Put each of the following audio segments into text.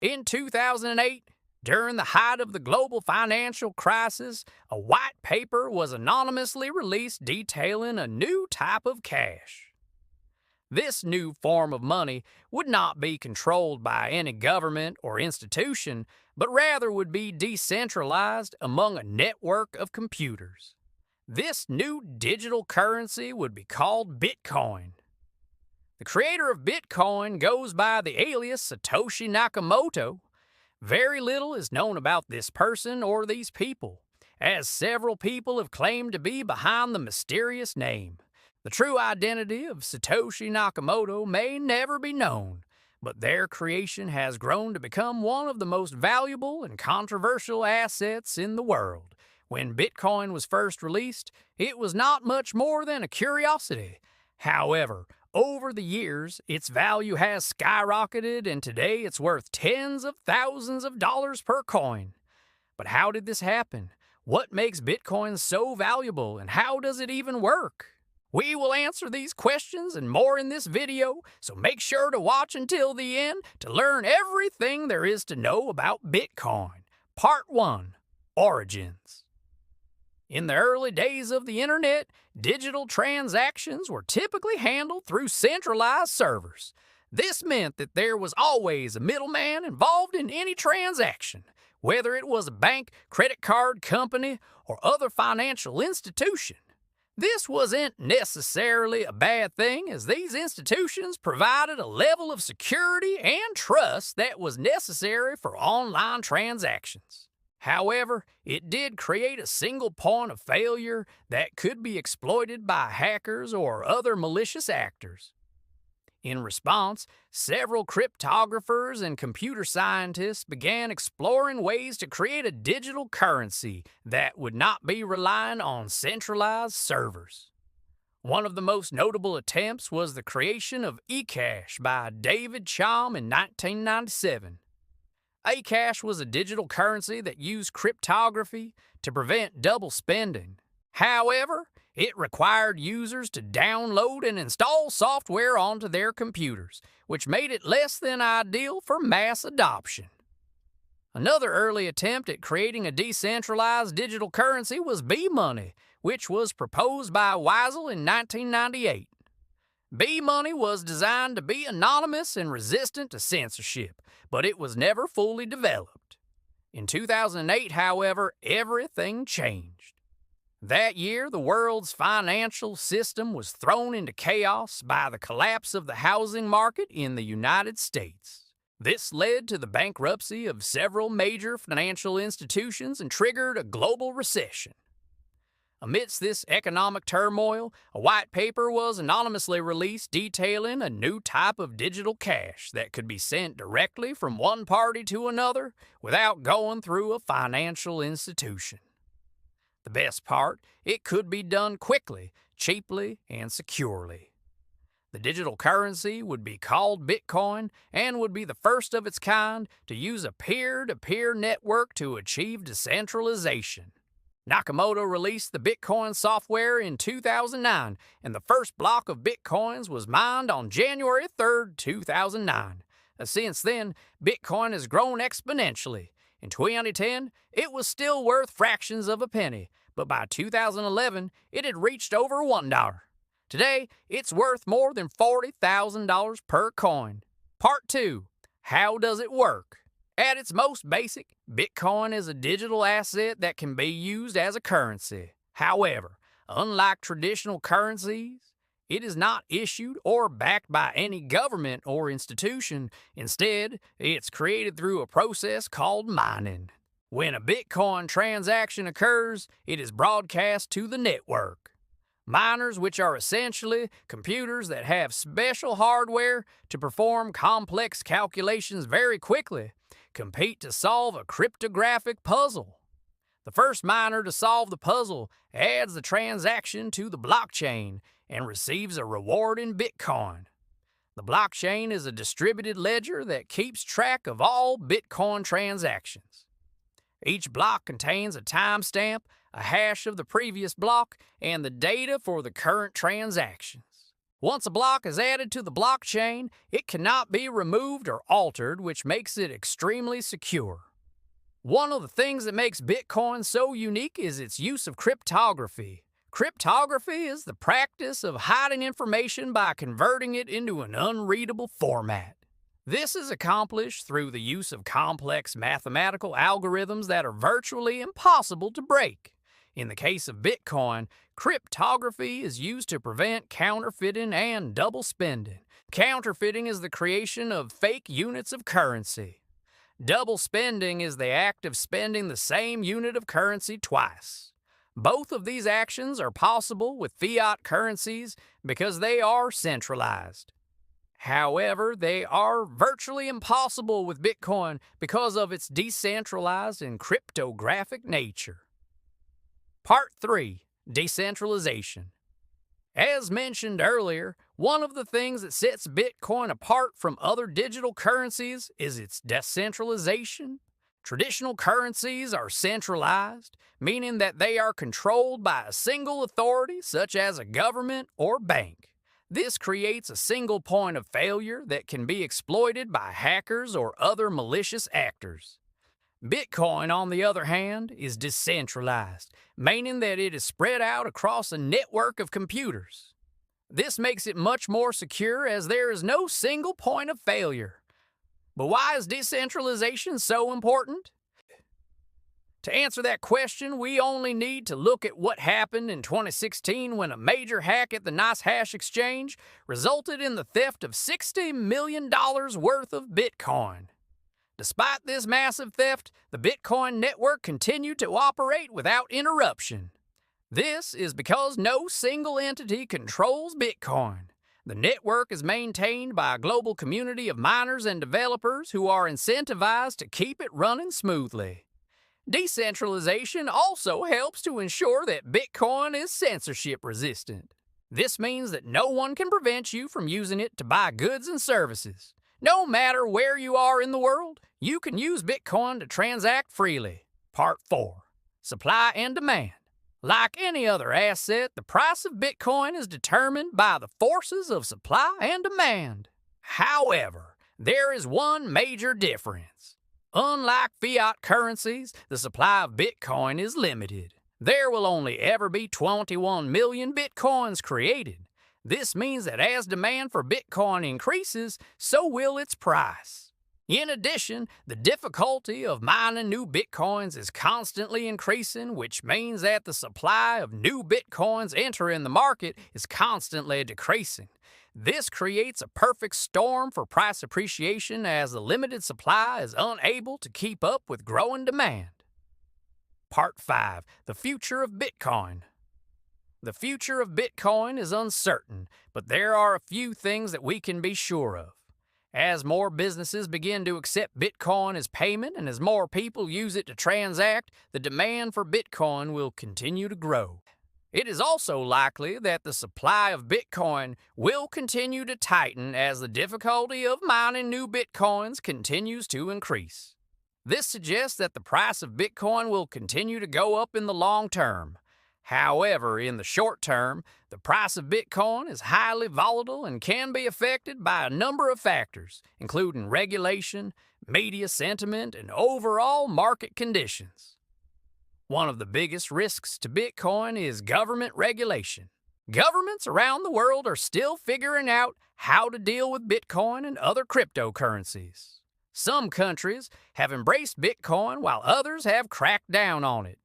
In 2008, during the height of the global financial crisis, a white paper was anonymously released detailing a new type of cash. This new form of money would not be controlled by any government or institution, but rather would be decentralized among a network of computers. This new digital currency would be called BitCoin. The creator of BitCoin goes by the alias Satoshi Nakamoto. Very little is known about this person or these people, as several people have claimed to be behind the mysterious name. The true identity of Satoshi Nakamoto may never be known, but their creation has grown to become one of the most valuable and controversial assets in the world. When Bitcoin was first released, it was not much more than a curiosity. However, over the years, its value has skyrocketed, and today it's worth tens of thousands of dollars per coin. But how did this happen? What makes Bitcoin so valuable, and how does it even work? We will answer these questions and more in this video, so make sure to watch until the end to learn everything there is to know about Bitcoin. Part 1. Origins. In the early days of the internet, digital transactions were typically handled through centralized servers. This meant that there was always a middleman involved in any transaction, whether it was a bank, credit card company, or other financial institution. This wasn't necessarily a bad thing, as these institutions provided a level of security and trust that was necessary for online transactions. However, it did create a single point of failure that could be exploited by hackers or other malicious actors. In response, several cryptographers and computer scientists began exploring ways to create a digital currency that would not be reliant on centralized servers. One of the most notable attempts was the creation of eCash by David Chaum in 1997. eCash was a digital currency that used cryptography to prevent double spending. However, it required users to download and install software onto their computers, which made it less than ideal for mass adoption. Another early attempt at creating a decentralized digital currency was B-Money, which was proposed by Weisel in 1998. B-Money was designed to be anonymous and resistant to censorship, but it was never fully developed. In 2008, however, everything changed. That year, the world's financial system was thrown into chaos by the collapse of the housing market in the United States. This led to the bankruptcy of several major financial institutions and triggered a global recession. Amidst this economic turmoil, a white paper was anonymously released detailing a new type of digital cash that could be sent directly from one party to another without going through a financial institution. The best part, it could be done quickly, cheaply, and securely. The digital currency would be called Bitcoin and would be the first of its kind to use a peer-to-peer network to achieve decentralization. Nakamoto released the Bitcoin software in 2009, and the first block of Bitcoins was mined on January 3, 2009. Since then, Bitcoin has grown exponentially. In 2010, it was still worth fractions of a penny, but by 2011, it had reached over $1. Today, it's worth more than $40,000 per coin. Part 2. How does it work? At its most basic, Bitcoin is a digital asset that can be used as a currency. However, unlike traditional currencies, it is not issued or backed by any government or institution. Instead, it's created through a process called mining. When a Bitcoin transaction occurs, it is broadcast to the network. Miners, which are essentially computers that have special hardware to perform complex calculations very quickly, compete to solve a cryptographic puzzle. The first miner to solve the puzzle adds the transaction to the blockchain and receives a reward in Bitcoin. The blockchain is a distributed ledger that keeps track of all Bitcoin transactions. Each block contains a timestamp, a hash of the previous block, and the data for the current transactions. Once a block is added to the blockchain, it cannot be removed or altered, which makes it extremely secure. One of the things that makes Bitcoin so unique is its use of cryptography. Cryptography is the practice of hiding information by converting it into an unreadable format. This is accomplished through the use of complex mathematical algorithms that are virtually impossible to break. In the case of Bitcoin, cryptography is used to prevent counterfeiting and double spending. Counterfeiting is the creation of fake units of currency. Double spending is the act of spending the same unit of currency twice. Both of these actions are possible with fiat currencies because they are centralized. However, they are virtually impossible with Bitcoin because of its decentralized and cryptographic nature. Part 3. Decentralization. As mentioned earlier, one of the things that sets Bitcoin apart from other digital currencies is its decentralization. Traditional currencies are centralized, meaning that they are controlled by a single authority such as a government or bank. This creates a single point of failure that can be exploited by hackers or other malicious actors. Bitcoin, on the other hand, is decentralized, meaning that it is spread out across a network of computers. This makes it much more secure as there is no single point of failure. But why is decentralization so important? To answer that question, we only need to look at what happened in 2016 when a major hack at the NiceHash exchange resulted in the theft of $60 million worth of Bitcoin. Despite this massive theft, the Bitcoin network continued to operate without interruption. This is because no single entity controls Bitcoin. The network is maintained by a global community of miners and developers who are incentivized to keep it running smoothly. Decentralization also helps to ensure that Bitcoin is censorship resistant. This means that no one can prevent you from using it to buy goods and services. No matter where you are in the world, you can use Bitcoin to transact freely. Part 4. Supply and demand. Like any other asset, the price of Bitcoin is determined by the forces of supply and demand. However, there is one major difference. Unlike fiat currencies, the supply of Bitcoin is limited. There will only ever be 21 million Bitcoins created. This means that as demand for Bitcoin increases, so will its price. In addition, the difficulty of mining new Bitcoins is constantly increasing, which means that the supply of new Bitcoins entering the market is constantly decreasing. This creates a perfect storm for price appreciation as the limited supply is unable to keep up with growing demand. Part 5. The future of Bitcoin. The future of Bitcoin is uncertain, but there are a few things that we can be sure of. As more businesses begin to accept Bitcoin as payment and as more people use it to transact, the demand for Bitcoin will continue to grow. It is also likely that the supply of Bitcoin will continue to tighten as the difficulty of mining new Bitcoins continues to increase. This suggests that the price of Bitcoin will continue to go up in the long term. However, in the short term, the price of Bitcoin is highly volatile and can be affected by a number of factors, including regulation, media sentiment, and overall market conditions. One of the biggest risks to Bitcoin is government regulation. Governments around the world are still figuring out how to deal with Bitcoin and other cryptocurrencies. Some countries have embraced Bitcoin while others have cracked down on it.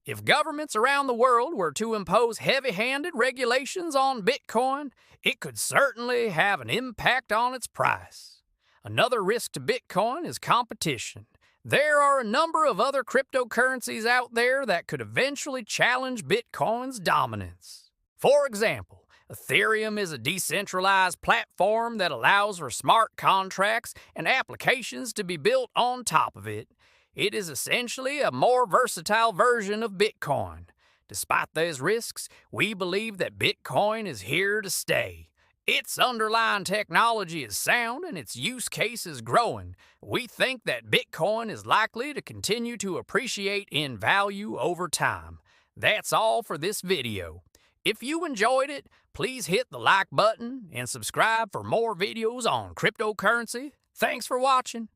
If governments around the world were to impose heavy-handed regulations on Bitcoin, it could certainly have an impact on its price. Another risk to Bitcoin is competition. There are a number of other cryptocurrencies out there that could eventually challenge Bitcoin's dominance. For example, Ethereum is a decentralized platform that allows for smart contracts and applications to be built on top of it. It is essentially a more versatile version of Bitcoin. Despite these risks, we believe that Bitcoin is here to stay. Its underlying technology is sound and its use case is growing. We think that Bitcoin is likely to continue to appreciate in value over time. That's all for this video. If you enjoyed it, please hit the like button and subscribe for more videos on cryptocurrency. Thanks for watching.